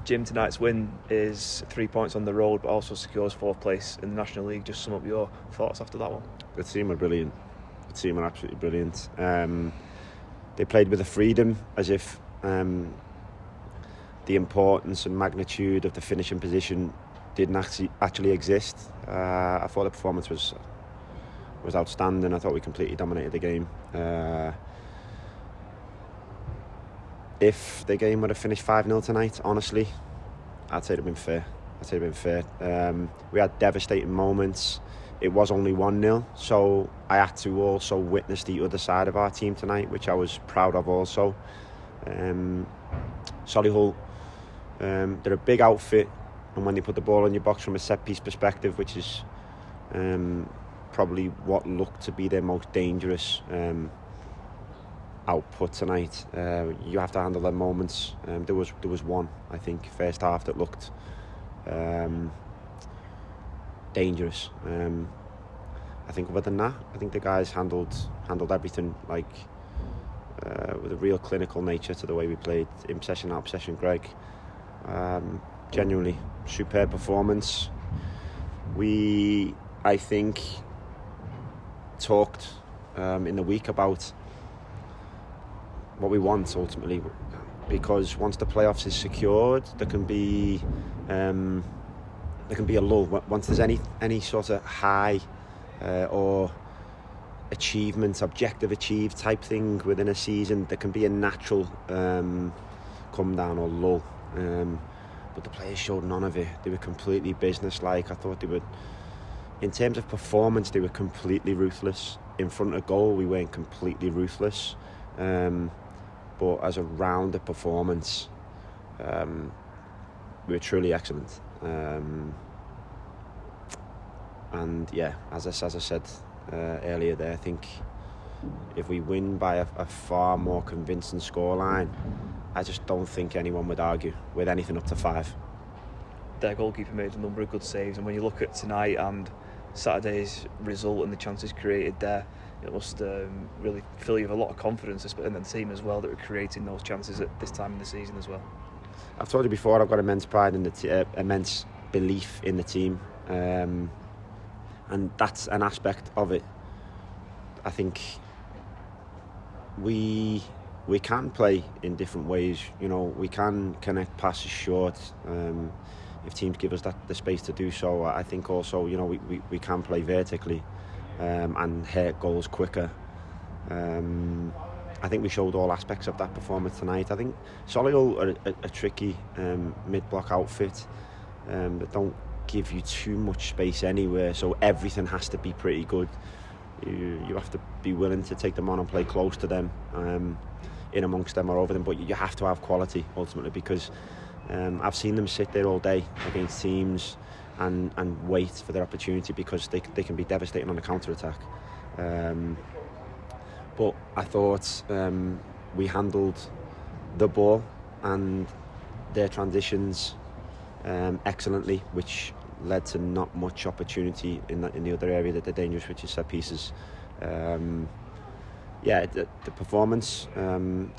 Jim, tonight's win is 3 points on the road, but also secures 4th place in the National League. Just sum up your thoughts after that one. The team were brilliant. The team were absolutely brilliant. They played with a freedom, as if the importance and magnitude of the finishing position didn't actually exist. I thought the performance was outstanding. I thought we completely dominated the game. If the game would have finished 5-0 tonight, honestly, I'd say it'd have been fair. We had devastating moments. It was only 1-0, so I had to also witness the other side of our team tonight, which I was proud of also. Solihull, they're a big outfit, and when they put the ball in your box from a set-piece perspective, which is probably what looked to be their most dangerous output tonight, you have to handle their moments. There was one, I think, first half that looked dangerous. I think other than that, I think the guys handled everything like with a real clinical nature to the way we played. In possession, out of possession, Greg. Genuinely superb performance. We, I think, talked in the week about what we want ultimately, because once the playoffs is secured, there can be a lull. Once there's any sort of high or objective achieved type thing within a season, there can be a natural come down or lull. But the players showed none of it. They were completely business-like. I thought they were, in terms of performance, they were completely ruthless. In front of goal, we weren't completely ruthless. But as a rounded performance, we were truly excellent. And yeah, as I said earlier there, I think if we win by a far more convincing scoreline, I just don't think anyone would argue with anything up to 5. Their goalkeeper made a number of good saves, and when you look at tonight and Saturday's result and the chances created there, it must really fill you with a lot of confidence, and the team as well, that we're creating those chances at this time in the season as well. I've told you before, I've got immense pride in the immense belief in the team, and that's an aspect of it. I think we can play in different ways. You know, we can connect passes short if teams give us the space to do so. I think also, you know, we can play vertically and hit goals quicker. I think we showed all aspects of that performance tonight. I think Solihull are a tricky mid-block outfit that don't give you too much space anywhere, so everything has to be pretty good. You have to be willing to take them on and play close to them, in amongst them or over them, but you have to have quality ultimately, because I've seen them sit there all day against teams and wait for their opportunity, because they can be devastating on the counter-attack. But I thought we handled the ball and their transitions excellently, which led to not much opportunity in the other area that they're dangerous, which is set pieces. The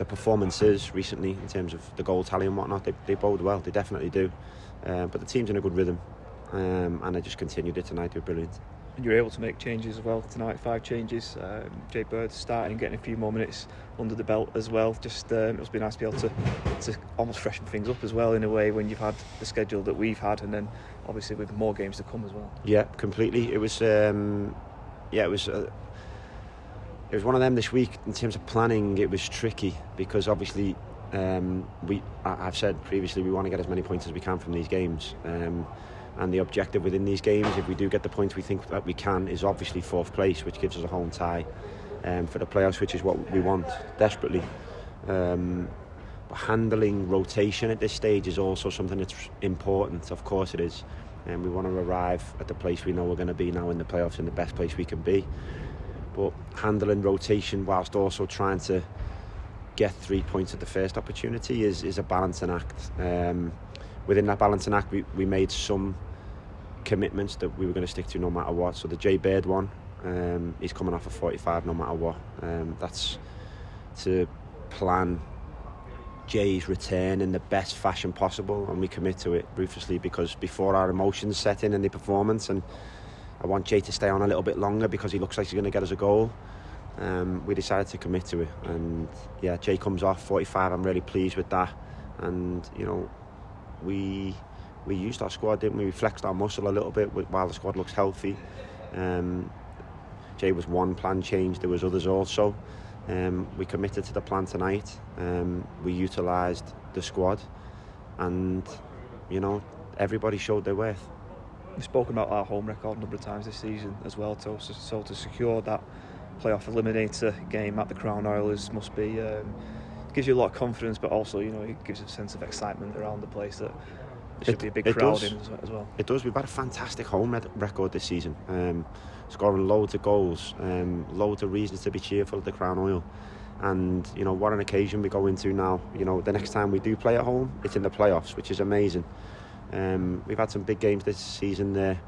performances recently in terms of the goal tally and whatnot, they bode well. They definitely do. But the team's in a good rhythm, and they just continued it tonight. They were brilliant. And you were able to make changes as well tonight, 5 changes. Jay Bird starting and getting a few more minutes under the belt as well. Just it must be nice to be able to almost freshen things up as well, in a way, when you've had the schedule that we've had, and then obviously with more games to come as well. Yeah, completely. It was it was one of them this week. In terms of planning, it was tricky, because obviously I've said previously, we want to get as many points as we can from these games. And the objective within these games, if we do get the points we think that we can, is obviously 4th place, which gives us a home tie for the playoffs, which is what we want desperately. But handling rotation at this stage is also something that's important. Of course it is. And we want to arrive at the place we know we're going to be now in the playoffs, in the best place we can be. But handling rotation whilst also trying to get 3 points at the first opportunity is a balancing act. Within that balancing act, we made some commitments that we were going to stick to no matter what. So the Jay Bird one, he's coming off a 45 no matter what. That's to plan Jay's return in the best fashion possible, and we commit to it ruthlessly, because before our emotions set in the performance, and I want Jay to stay on a little bit longer because he looks like he's going to get us a goal, we decided to commit to it. And yeah, Jay comes off 45. I'm really pleased with that. And you know, we used our squad, didn't we? We flexed our muscle a little bit while the squad looks healthy. Jay was one plan change, there was others also. We committed to the plan tonight. We utilised the squad, and you know, everybody showed their worth. We've spoken about our home record a number of times this season as well, so to secure that playoff eliminator game at the Crown Oilers must be gives you a lot of confidence, but also, you know, it gives a sense of excitement around the place that there should be a big crowd in as well. It does. We've had a fantastic home record this season, scoring loads of goals, loads of reasons to be cheerful at the Crown Oil. And you know, what an occasion we go into now. You know, the next time we do play at home, it's in the playoffs, which is amazing. We've had some big games this season there,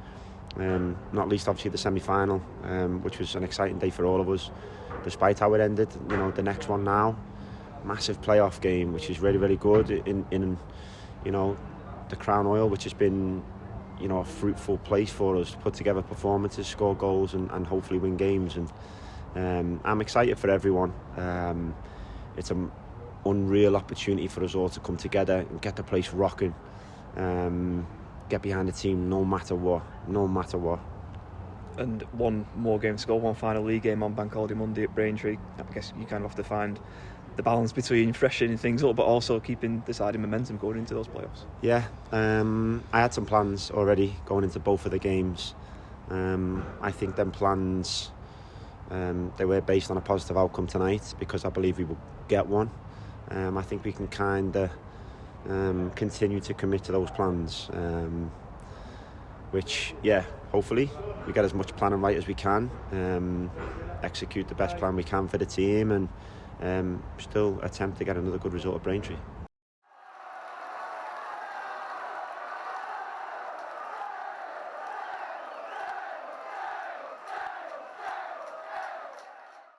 not least obviously the semi-final, which was an exciting day for all of us, despite how it ended. You know, the next one now, massive playoff game, which is really, really good in you know, the Crown Oil, which has been, you know, a fruitful place for us to put together performances, score goals, and hopefully win games. And I'm excited for everyone. It's an unreal opportunity for us all to come together and get the place rocking. Get behind the team no matter what. And one more game to go, one final league game on Bank Holiday Monday at Braintree. I guess you kind of have to find the balance between freshening things up but also keeping deciding momentum going into those playoffs. Yeah, I had some plans already going into both of the games. I think them plans, they were based on a positive outcome tonight, because I believe we will get one. I think we can kind of continue to commit to those plans, which, yeah, hopefully we get as much planning right as we can, execute the best plan we can for the team, and still attempt to get another good result at Braintree.